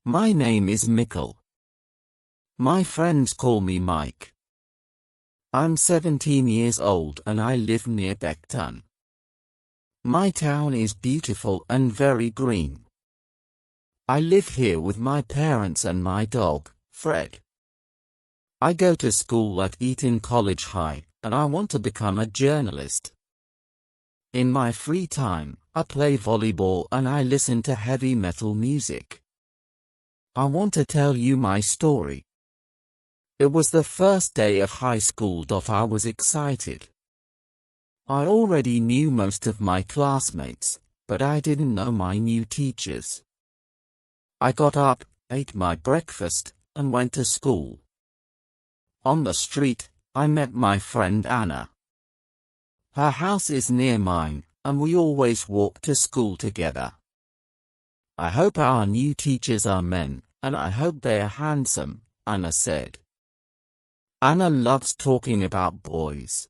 My name is Mikkel. My friends call me Mike. I'm 17 years old and I live near Beckton. My town is beautiful and very green. I live here with my parents and my dog, Fred. I go to school at Eton College High, and I want to become a journalist. In my free time, I play volleyball and I listen to heavy metal music. I want to tell you my story. It was the first day of high school. I was excited. I already knew most of my classmates, but I didn't know my new teachers. I got up, ate my breakfast, and went to school. On the street, I met my friend Anna. Her house is near mine, and we always walk to school together. I hope our new teachers are men, and I hope they are handsome, Anna said. Anna loves talking about boys.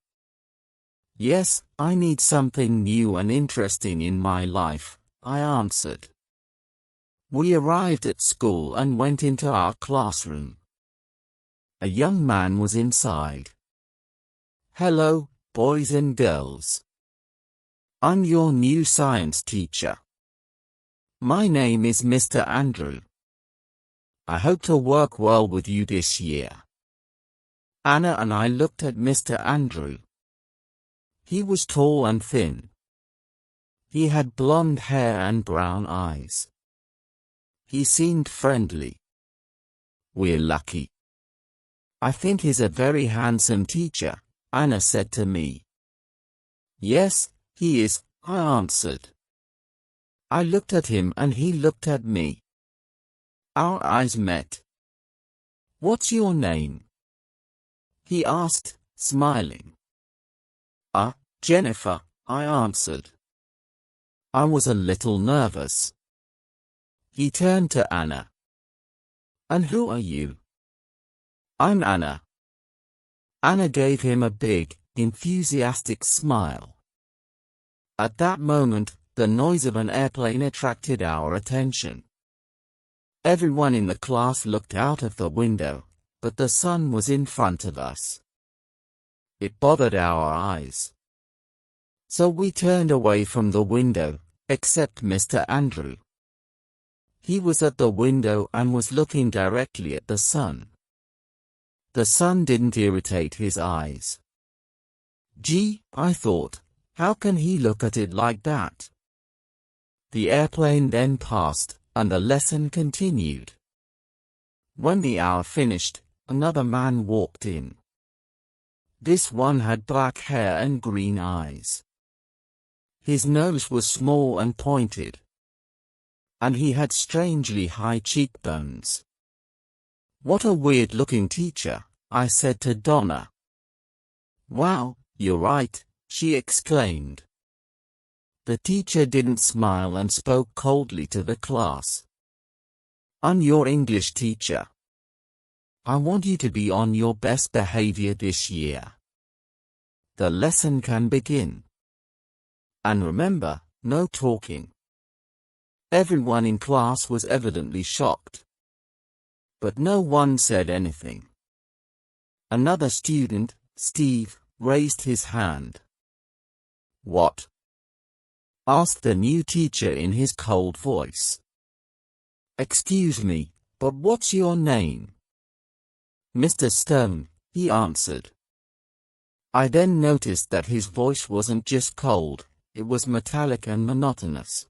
Yes, I need something new and interesting in my life, I answered. We arrived at school and went into our classroom. A young man was inside. Hello, boys and girls. I'm your new science teacher. My name is Mr. Andrew. I hope to work well with you this year. Anna and I looked at Mr. Andrew. He was tall and thin. He had blonde hair and brown eyes. He seemed friendly. We're lucky. I think he's a very handsome teacher, Anna said to me. Yes, he is, I answered. I looked at him and he looked at me. Our eyes met. What's your name? He asked, smiling. Jennifer, I answered. I was a little nervous. He turned to Anna. And who are you? I'm Anna. Anna gave him a big, enthusiastic smile. At that moment, the noise of an airplane attracted our attention. Everyone in the class looked out of the window, but the sun was in front of us. It bothered our eyes. So we turned away from the window, except Mr. Andrew. He was at the window and was looking directly at the sun. The sun didn't irritate his eyes. Gee, I thought, how can he look at it like that? The airplane then passed, and the lesson continued. When the hour finished, another man walked in. This one had black hair and green eyes. His nose was small and pointed. And he had strangely high cheekbones. What a weird-looking teacher, I said to Donna. Wow, you're right, she exclaimed. The teacher didn't smile and spoke coldly to the class. I'm your English teacher. I want you to be on your best behavior this year. The lesson can begin. And remember, no talking. Everyone in class was evidently shocked. But no one said anything. Another student, Steve, raised his hand. What? Asked the new teacher in his cold voice. Excuse me, but what's your name? Mr. Stone, he answered. I then noticed that his voice wasn't just cold, it was metallic and monotonous.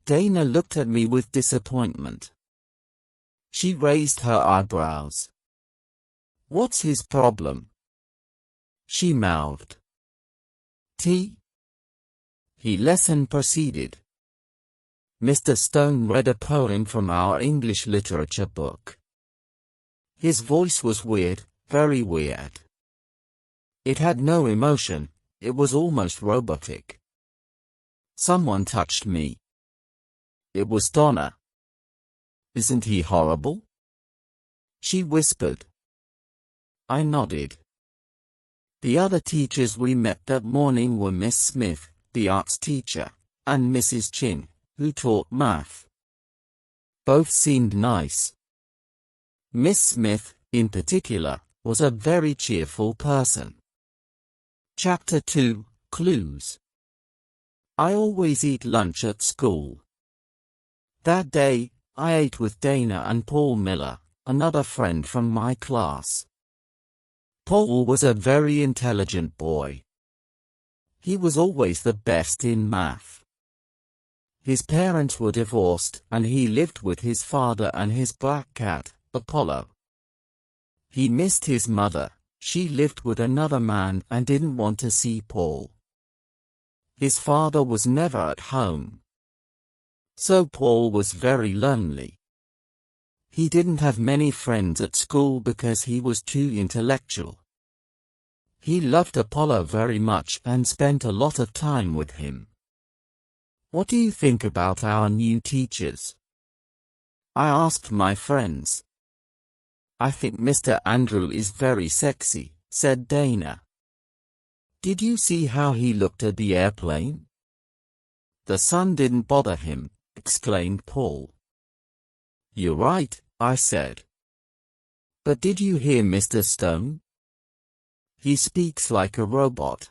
Dana looked at me with disappointment. She raised her eyebrows. What's his problem? She mouthed. Tea? His lesson proceeded. Mr. Stone read a poem from our English literature book. His voice was weird, very weird. It had no emotion, it was almost robotic. Someone touched me. It was Donna. Isn't he horrible? She whispered. I nodded. The other teachers we met that morning were Miss Smith, the arts teacher, and Mrs. Chin, who taught math. Both seemed nice. Miss Smith, in particular, was a very cheerful person. Chapter 2, Clues. I always eat lunch at school. That day, I ate with Dana and Paul Miller, another friend from my class. Paul was a very intelligent boy. He was always the best in math. His parents were divorced and he lived with his father and his black cat, Apollo. He missed his mother. She lived with another man and didn't want to see Paul. His father was never at home. So Paul was very lonely. He didn't have many friends at school because he was too intellectual. He loved Apollo very much and spent a lot of time with him. What do you think about our new teachers? I asked my friends. I think Mr. Andrew is very sexy, said Dana. Did you see how he looked at the airplane? The sun didn't bother him, exclaimed Paul. You're right, I said. But did you hear Mr. Stone? He speaks like a robot.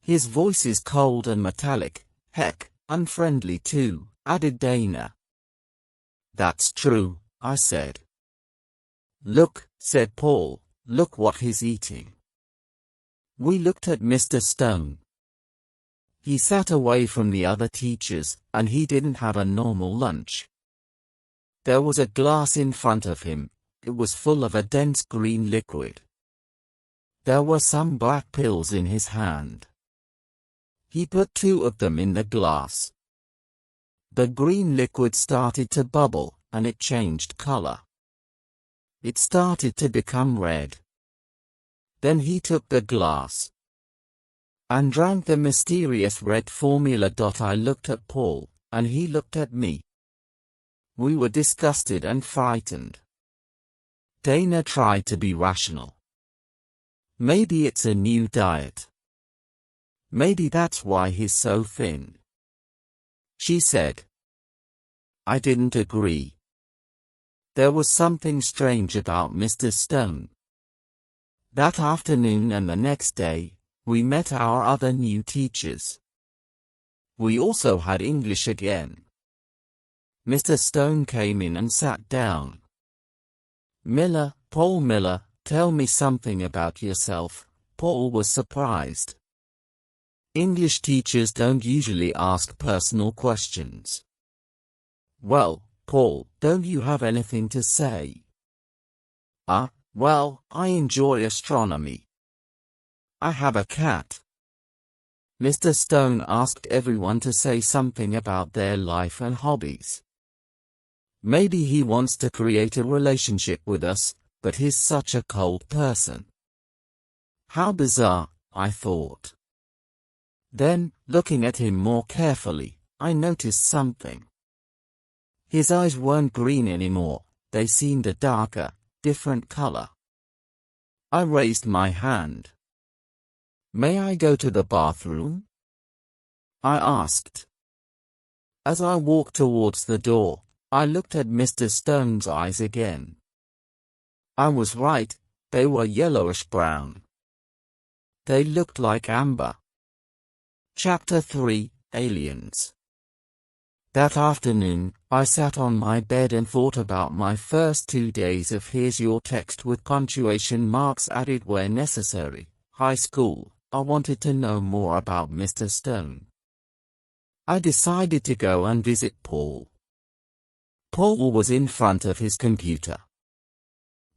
His voice is cold and metallic, heck, unfriendly too, added Dana. That's true, I said. Look, said Paul, look what he's eating. We looked at Mr. Stone. He sat away from the other teachers, and he didn't have a normal lunch. There was a glass in front of him. It was full of a dense green liquid. There were some black pills in his hand. He put 2 of them in the glass. The green liquid started to bubble, and it changed color. It started to become red. Then he took the glass and drank the mysterious red formula. I looked at Paul, and he looked at me. We were disgusted and frightened. Dana tried to be rational. Maybe it's a new diet. Maybe that's why he's so thin, she said. I didn't agree. There was something strange about Mr. Stone. That afternoon and the next day, we met our other new teachers. We also had English again. Mr. Stone came in and sat down. Paul Miller, tell me something about yourself. Paul was surprised. English teachers don't usually ask personal questions. Well, Paul, don't you have anything to say? Well, I enjoy astronomy. I have a cat. Mr. Stone asked everyone to say something about their life and hobbies. Maybe he wants to create a relationship with us, but he's such a cold person. How bizarre, I thought. Then, looking at him more carefully, I noticed something. His eyes weren't green anymore, they seemed a darker, different color. I raised my hand. May I go to the bathroom? I asked. As I walked towards the door, I looked at Mr. Stone's eyes again. I was right, they were yellowish-brown. They looked like amber. Chapter 3, Aliens. That afternoon, I sat on my bed and thought about my first 2 days of Here's Your Text with punctuation marks added where necessary, high school. I wanted to know more about Mr. Stone. I decided to go and visit Paul. Paul was in front of his computer.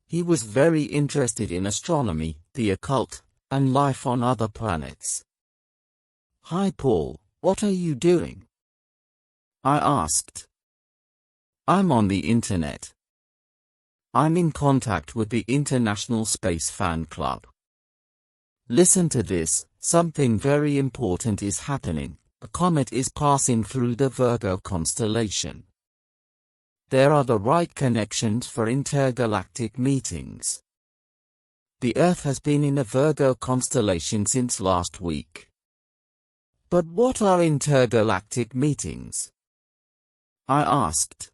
He was very interested in astronomy, the occult, and life on other planets. Hi Paul, what are you doing? I asked. I'm on the internet. I'm in contact with the International Space Fan Club. Listen to this, something very important is happening. A comet is passing through the Virgo constellation. There are the right connections for intergalactic meetings. The Earth has been in a Virgo constellation since last week. But what are intergalactic meetings? I asked.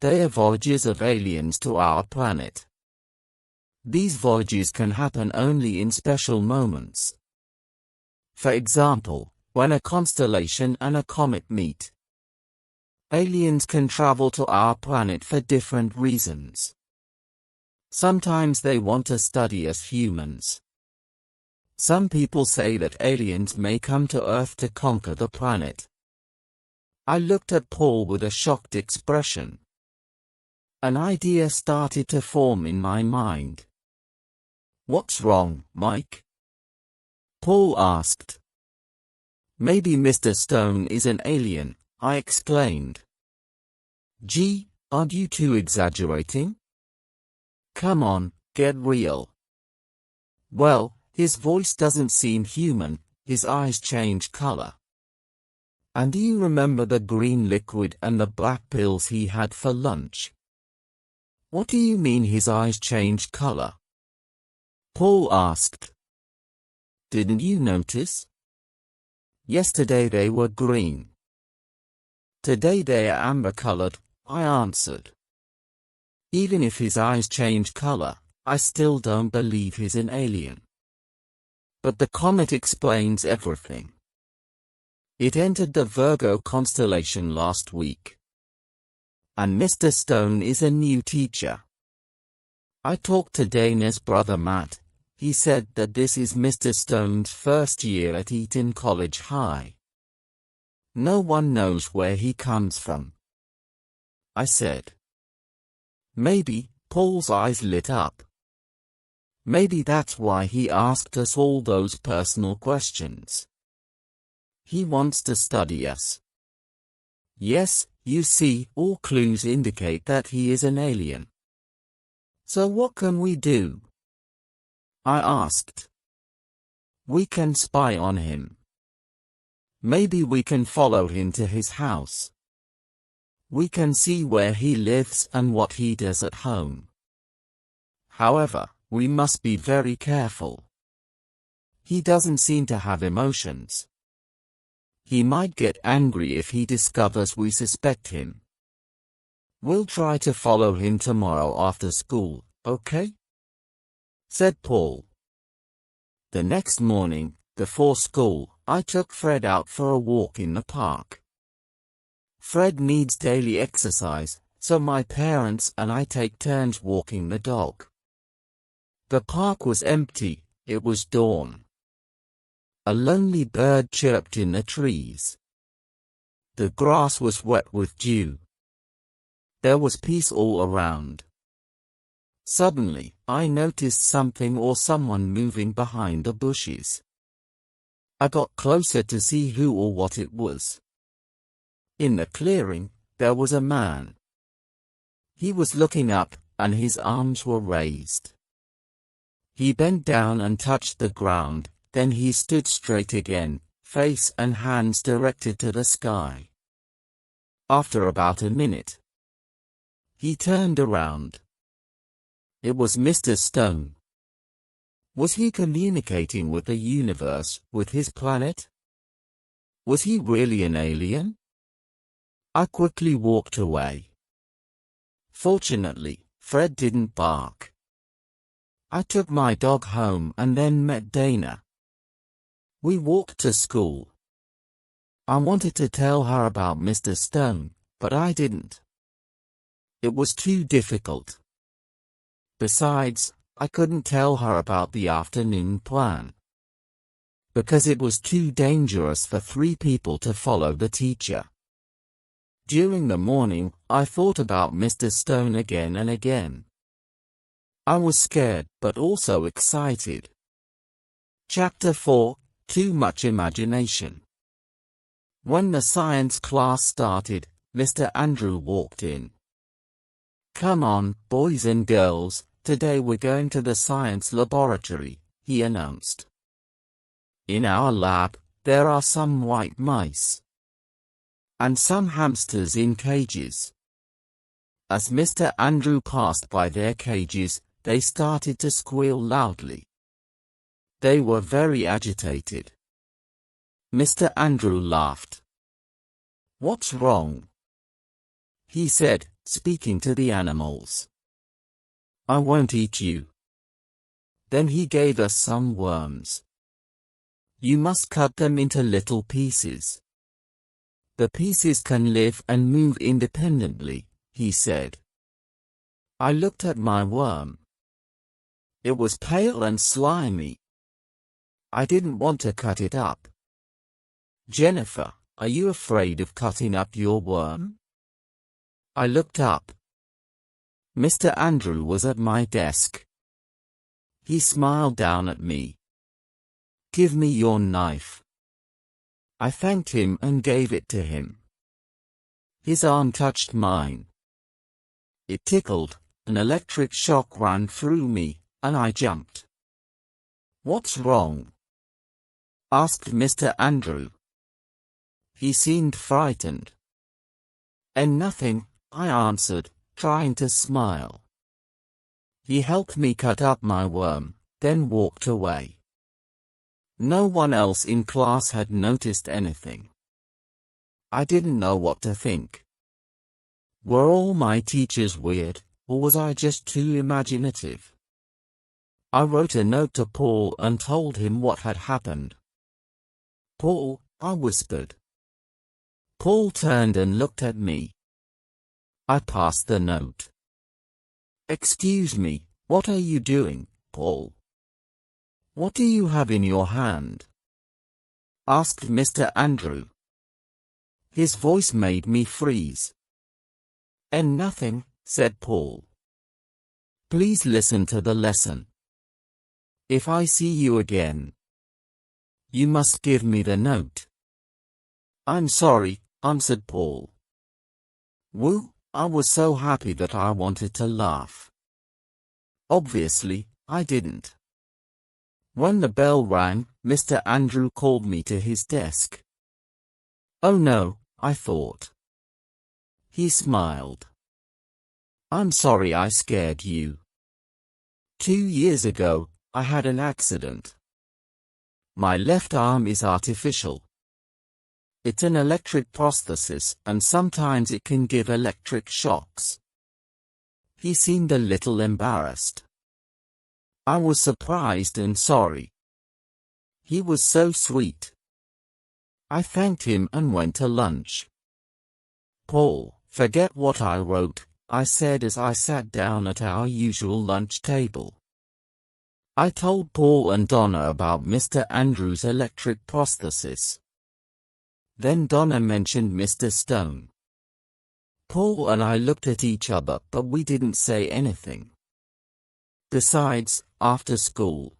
they are voyages of aliens to our planet. These voyages can happen only in special moments. For example, when a constellation and a comet meet. Aliens can travel to our planet for different reasons. Sometimes they want to study us humans. Some people say that aliens may come to Earth to conquer the planet. I looked at Paul with a shocked expression. An idea started to form in my mind. "What's wrong, Mike?" Paul asked. "Maybe Mr. Stone is an alien," I explained. "Gee, aren't you too exaggerating? Come on, get real." "Well, his voice doesn't seem human, his eyes change color. And do you remember the green liquid and the black pills he had for lunch?" "What do you mean his eyes change color?" Paul asked. "Didn't you notice? Yesterday they were green. Today they are amber-colored," I answered. "Even if his eyes change color, I still don't believe he's an alien." But the comet explains everything. It entered the Virgo constellation last week. And Mr. Stone is a new teacher. I talked to Dana's brother Matt. He said that this is Mr. Stone's first year at Eton College High. No one knows where he comes from. I said. Maybe. Paul's eyes lit up. Maybe that's why he asked us all those personal questions. He wants to study us. Yes, you see, all clues indicate that he is an alien. So what can we do? I asked. We can spy on him. Maybe we can follow him to his house. We can see where he lives and what he does at home. However, we must be very careful. He doesn't seem to have emotions. He might get angry if he discovers we suspect him. We'll try to follow him tomorrow after school, okay? Said Paul. The next morning, before school, I took Fred out for a walk in the park. Fred needs daily exercise, so my parents and I take turns walking the dog. The park was empty, it was dawn. A lonely bird chirped in the trees. The grass was wet with dew. There was peace all around. Suddenly, I noticed something or someone moving behind the bushes. I got closer to see who or what it was. In the clearing, there was a man. He was looking up, and his arms were raised. He bent down and touched the ground, then he stood straight again, face and hands directed to the sky. After about a minute, he turned around. It was Mr. Stone. Was he communicating with the universe, with his planet? Was he really an alien? I quickly walked away. Fortunately, Fred didn't bark. I took my dog home and then met Dana. We walked to school. I wanted to tell her about Mr. Stone, but I didn't. It was too difficult. Besides, I couldn't tell her about the afternoon plan. Because it was too dangerous for 3 people to follow the teacher. During the morning, I thought about Mr. Stone again and again. I was scared, but also excited. Chapter 4, Too Much Imagination. When the science class started, Mr. Andrew walked in. "Come on, boys and girls, today we're going to the science laboratory," he announced. In our lab, there are some white mice. And some hamsters in cages. As Mr. Andrew passed by their cages, they started to squeal loudly. They were very agitated. Mr. Andrew laughed. "What's wrong?" he said, speaking to the animals. I won't eat you. Then he gave us some worms. You must cut them into little pieces. The pieces can live and move independently, he said. I looked at my worm. It was pale and slimy. I didn't want to cut it up. Jennifer, are you afraid of cutting up your worm? I looked up. Mr. Andrew was at my desk. He smiled down at me. Give me your knife. I thanked him and gave it to him. His arm touched mine. It tickled, an electric shock ran through me, and I jumped. What's wrong? Asked Mr. Andrew. He seemed frightened. And nothing, I answered, trying to smile. He helped me cut up my worm, then walked away. No one else in class had noticed anything. I didn't know what to think. Were all my teachers weird, or was I just too imaginative? I wrote a note to Paul and told him what had happened. Paul, I whispered. Paul turned and looked at me. I passed the note. Excuse me, what are you doing, Paul? What do you have in your hand? Asked Mr. Andrew. His voice made me freeze. And nothing, said Paul. Please listen to the lesson. If I see you again, you must give me the note. I'm sorry, answered Paul. Woo, I was so happy that I wanted to laugh. Obviously, I didn't. When the bell rang, Mr. Andrew called me to his desk. Oh no, I thought. He smiled. I'm sorry I scared you. 2 years ago, I had an accident. My left arm is artificial. It's an electric prosthesis, and sometimes it can give electric shocks. He seemed a little embarrassed. I was surprised and sorry. He was so sweet. I thanked him and went to lunch. Paul, forget what I wrote, I said as I sat down at our usual lunch table. I told Paul and Donna about Mr. Andrew's electric prosthesis. Then Donna mentioned Mr. Stone. Paul and I looked at each other, but we didn't say anything. Besides, after school,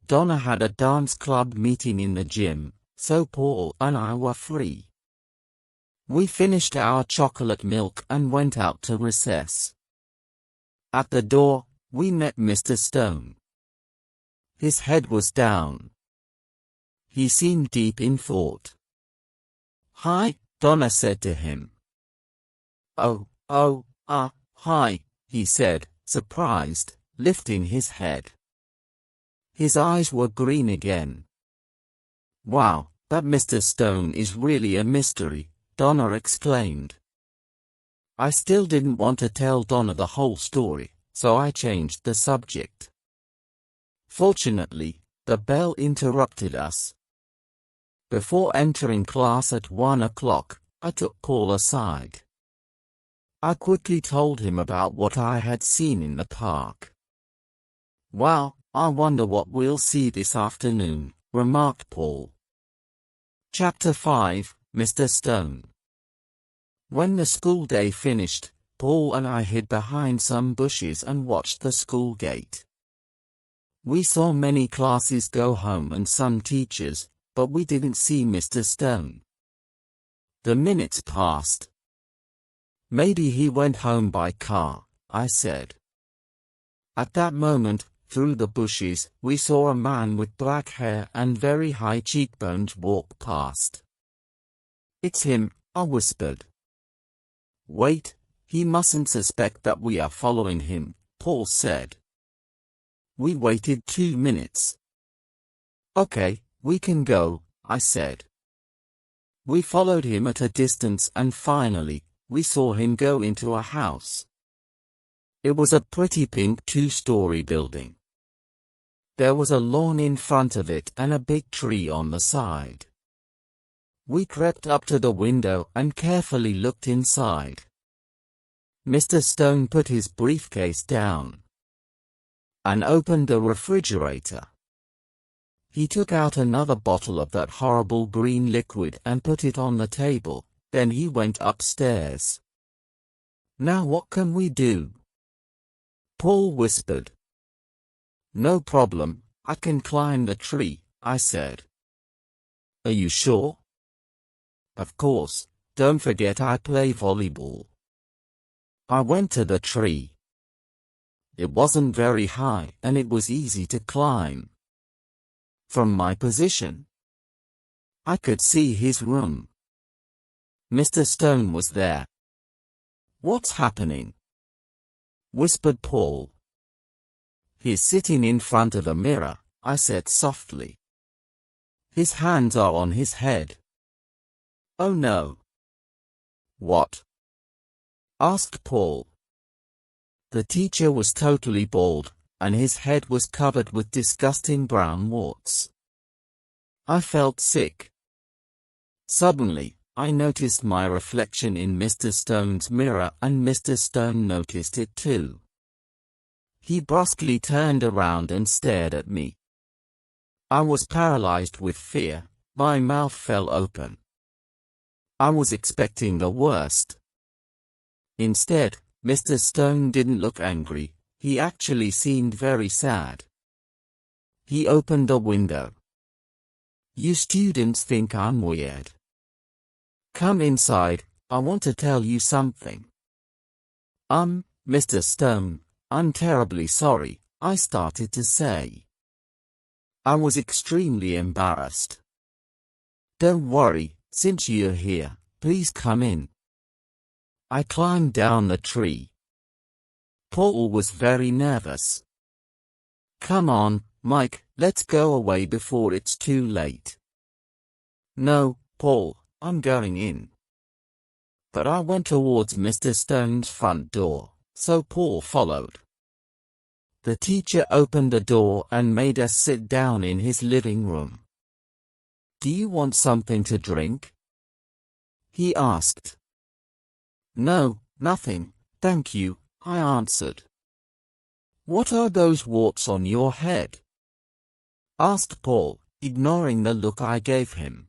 Donna had a dance club meeting in the gym, so Paul and I were free. We finished our chocolate milk and went out to recess. At the door, we met Mr. Stone. His head was down. He seemed deep in thought. Hi, Donna said to him. Hi, he said, surprised, lifting his head. His eyes were green again. Wow, that Mr. Stone is really a mystery, Donna exclaimed. I still didn't want to tell Donna the whole story, so I changed the subject. Fortunately, the bell interrupted us. Before entering class at 1 o'clock, I took Paul aside. I quickly told him about what I had seen in the park. Wow, I wonder what we'll see this afternoon, remarked Paul. Chapter 5, Mr. Stone. When the school day finished, Paul and I hid behind some bushes and watched the school gate. We saw many classes go home and some teachers, but we didn't see Mr. Stone. The minutes passed. Maybe he went home by car, I said. At that moment, through the bushes, we saw a man with black hair and very high cheekbones walk past. It's him, I whispered. Wait, he mustn't suspect that we are following him, Paul said. We waited 2 minutes. Okay, we can go, I said. We followed him at a distance and finally, we saw him go into a house. It was a pretty pink 2-story building. There was a lawn in front of it and a big tree on the side. We crept up to the window and carefully looked inside. Mr. Stone put his briefcase down and opened the refrigerator. He took out another bottle of that horrible green liquid and put it on the table. Then he went upstairs. "Now what can we do?" Paul whispered. "No problem, I can climb the tree," I said. "Are you sure?" "Of course, don't forget I play volleyball." I went to the tree. It wasn't very high and it was easy to climb. From my position, I could see his room. Mr. Stone was there. "What's happening?" whispered Paul. "He's sitting in front of a mirror," I said softly. "His hands are on his head." "Oh no." "What?" asked Paul. The teacher was totally bald, and his head was covered with disgusting brown warts. I felt sick. Suddenly, I noticed my reflection in Mr. Stone's mirror, and Mr. Stone noticed it too. He brusquely turned around and stared at me. I was paralyzed with fear, my mouth fell open. I was expecting the worst. Instead, Mr. Stone didn't look angry, he actually seemed very sad. He opened a window. "You students think I'm weird. Come inside, I want to tell you something." Mr. Stone, I'm terribly sorry," I started to say. I was extremely embarrassed. "Don't worry, since you're here, please come in." I climbed down the tree. Paul was very nervous. "Come on, Mike, let's go away before it's too late." "No, Paul, I'm going in." But I went towards Mr. Stone's front door, so Paul followed. The teacher opened the door and made us sit down in his living room. "Do you want something to drink?" he asked. "No, nothing, thank you," I answered. "What are those warts on your head?" asked Paul, ignoring the look I gave him.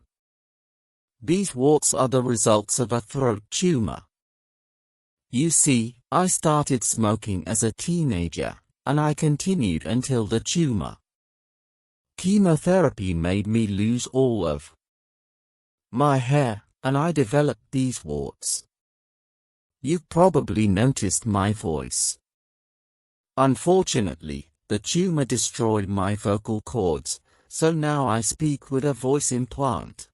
"These warts are the results of a throat tumor. You see, I started smoking as a teenager, and I continued until the tumor. Chemotherapy made me lose all of my hair, and I developed these warts. You've probably noticed my voice. Unfortunately, the tumor destroyed my vocal cords, so now I speak with a voice implant.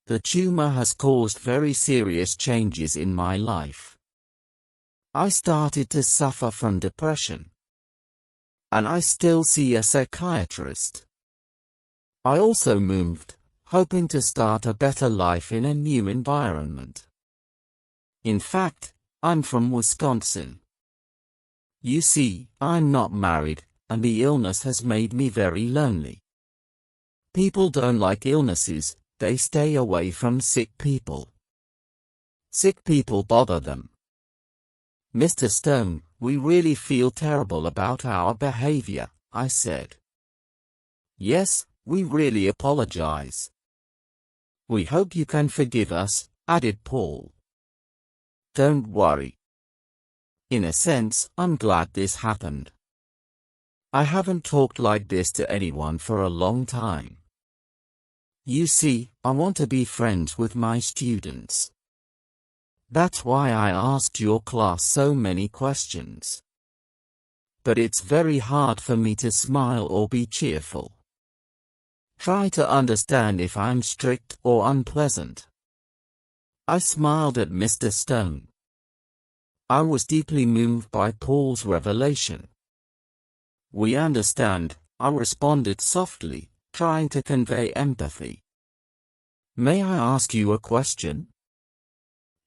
The tumor has caused very serious changes in my life. I started to suffer from depression, and I still see a psychiatrist. I also moved, hoping to start a better life in a new environment. In fact, I'm from Wisconsin. You see, I'm not married, and the illness has made me very lonely. People don't like illnesses, they stay away from sick people. Sick people bother them. Mr. Stone, we really feel terrible about our behavior, I said. Yes, we really apologize. We hope you can forgive us, added Paul. Don't worry. In a sense, I'm glad this happened. I haven't talked like this to anyone for a long time. You see, I want to be friends with my students. That's why I asked your class so many questions. But it's very hard for me to smile or be cheerful. Try to understand if I'm strict or unpleasant. I smiled at Mr. Stone. I was deeply moved by Paul's revelation. We understand, I responded softly, trying to convey empathy. May I ask you a question?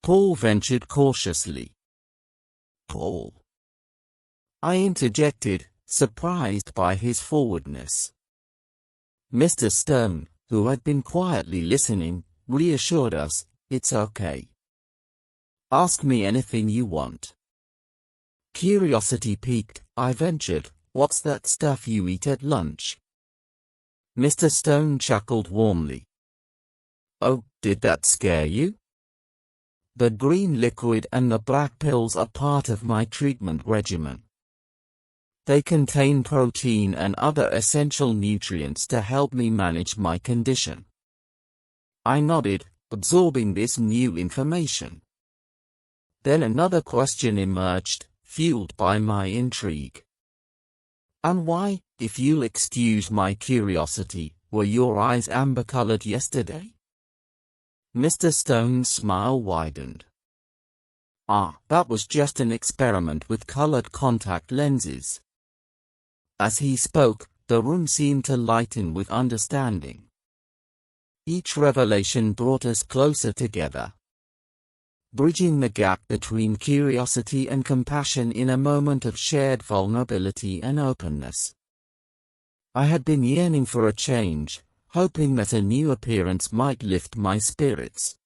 Paul ventured cautiously. Paul, I interjected, surprised by his forwardness. Mr. Stone, who had been quietly listening, reassured us, it's okay. Ask me anything you want. Curiosity piqued, I ventured, what's that stuff you eat at lunch? Mr. Stone chuckled warmly. Oh, did that scare you? The green liquid and the black pills are part of my treatment regimen. They contain protein and other essential nutrients to help me manage my condition. I nodded, absorbing this new information. Then another question emerged, fueled by my intrigue. And why, if you'll excuse my curiosity, were your eyes amber-colored yesterday? Mr. Stone's smile widened. Ah, that was just an experiment with colored contact lenses. As he spoke, the room seemed to lighten with understanding. Each revelation brought us closer together, bridging the gap between curiosity and compassion in a moment of shared vulnerability and openness. I had been yearning for a change, hoping that a new appearance might lift my spirits.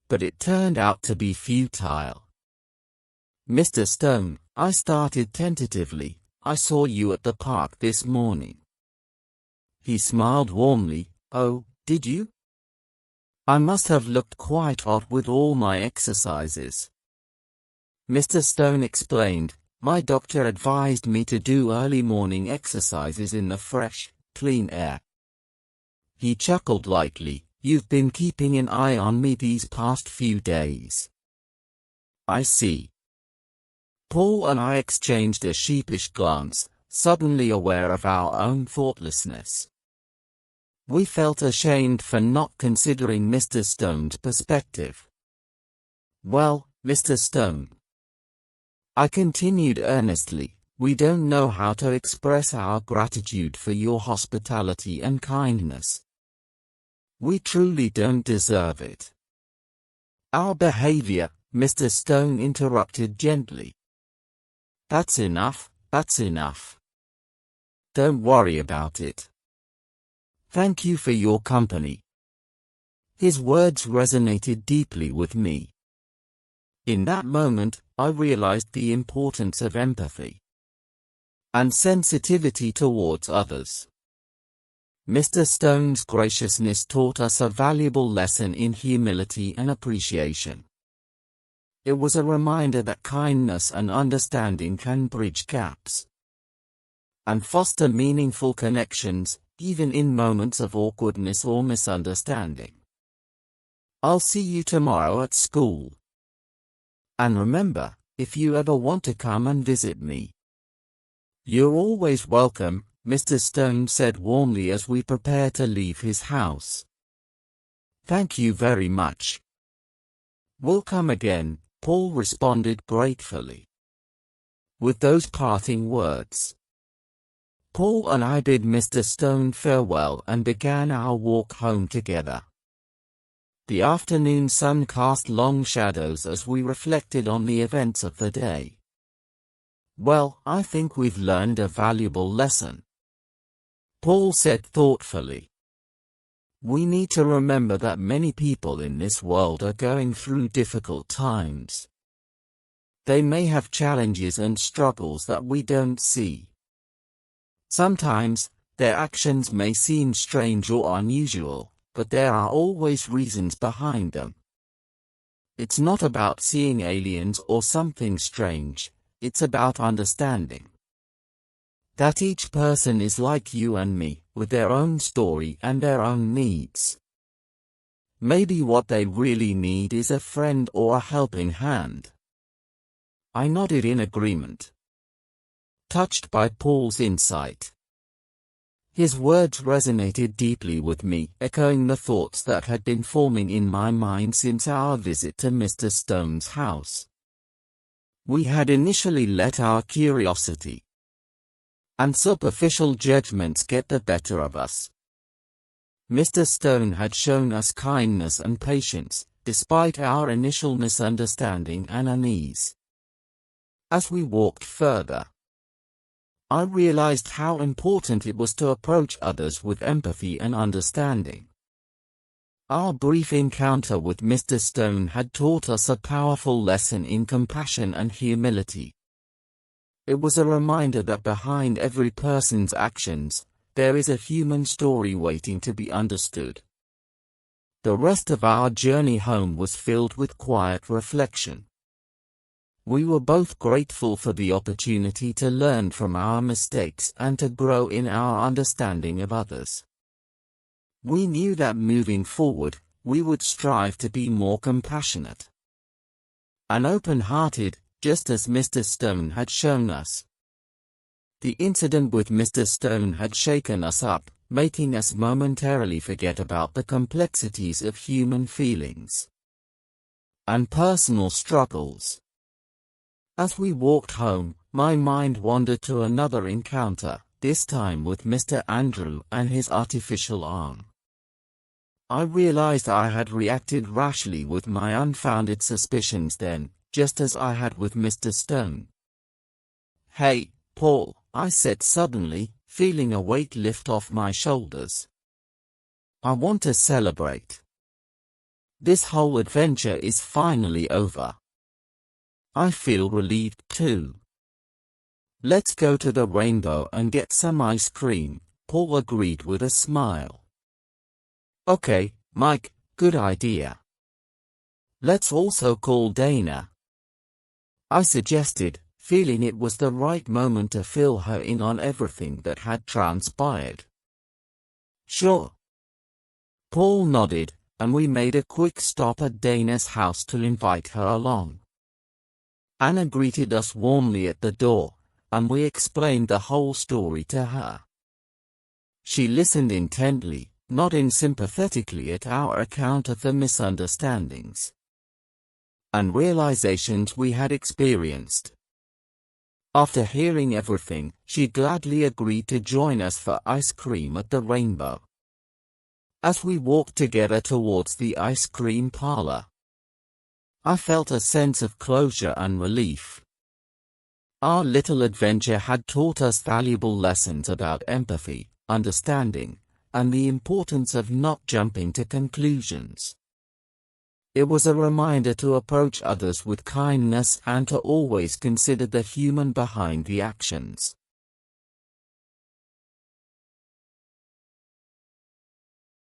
But it turned out to be futile. Mr. Stone, I started tentatively, I saw you at the park this morning. He smiled warmly, oh, did you? I must have looked quite odd with all my exercises. Mr. Stone explained, my doctor advised me to do early morning exercises in the fresh, clean air. He chuckled lightly, you've been keeping an eye on me these past few days. I see. Paul and I exchanged a sheepish glance, suddenly aware of our own thoughtlessness. We felt ashamed for not considering Mr. Stone's perspective. Well, Mr. Stone, I continued earnestly, we don't know how to express our gratitude for your hospitality and kindness. We truly don't deserve it. Our behavior, Mr. Stone interrupted gently. That's enough, that's enough. Don't worry about it. Thank you for your company. His words resonated deeply with me. In that moment, I realized the importance of empathy and sensitivity towards others. Mr. Stone's graciousness taught us a valuable lesson in humility and appreciation. It was a reminder that kindness and understanding can bridge gaps and foster meaningful connections, even in moments of awkwardness or misunderstanding. I'll see you tomorrow at school. And remember, if you ever want to come and visit me, you're always welcome, Mr. Stone said warmly as we prepared to leave his house. Thank you very much. We'll come again, Paul responded gratefully. With those parting words, Paul and I bid Mr. Stone farewell and began our walk home together. The afternoon sun cast long shadows as we reflected on the events of the day. Well, I think we've learned a valuable lesson, Paul said thoughtfully. We need to remember that many people in this world are going through difficult times. They may have challenges and struggles that we don't see. Sometimes, their actions may seem strange or unusual, but there are always reasons behind them. It's not about seeing aliens or something strange, it's about understanding that each person is like you and me, with their own story and their own needs. Maybe what they really need is a friend or a helping hand. I nodded in agreement, touched by Paul's insight. His words resonated deeply with me, echoing the thoughts that had been forming in my mind since our visit to Mr. Stone's house. We had initially let our curiosity and superficial judgments get the better of us. Mr. Stone had shown us kindness and patience, despite our initial misunderstanding and unease. As we walked further, I realized how important it was to approach others with empathy and understanding. Our brief encounter with Mr. Stone had taught us a powerful lesson in compassion and humility. It was a reminder that behind every person's actions, there is a human story waiting to be understood. The rest of our journey home was filled with quiet reflection. We were both grateful for the opportunity to learn from our mistakes and to grow in our understanding of others. We knew that moving forward, we would strive to be more compassionate and open-hearted, just as Mr. Stone had shown us. The incident with Mr. Stone had shaken us up, making us momentarily forget about the complexities of human feelings and personal struggles. As we walked home, my mind wandered to another encounter, this time with Mr. Andrew and his artificial arm. I realized I had reacted rashly with my unfounded suspicions then, just as I had with Mr. Stone. "Hey, Paul," I said suddenly, feeling a weight lift off my shoulders. "I want to celebrate. This whole adventure is finally over." I feel relieved too. "Let's go to the Rainbow and get some ice cream," Paul agreed with a smile. "Okay, Mike, good idea. Let's also call Dana," I suggested, feeling it was the right moment to fill her in on everything that had transpired. "Sure." Paul nodded, and we made a quick stop at Dana's house to invite her along. Anna greeted us warmly at the door, and we explained the whole story to her. She listened intently, nodding sympathetically at our account of the misunderstandings and realizations we had experienced. After hearing everything, she gladly agreed to join us for ice cream at the Rainbow. As we walked together towards the ice cream parlor, I felt a sense of closure and relief. Our little adventure had taught us valuable lessons about empathy, understanding, and the importance of not jumping to conclusions. It was a reminder to approach others with kindness and to always consider the human behind the actions.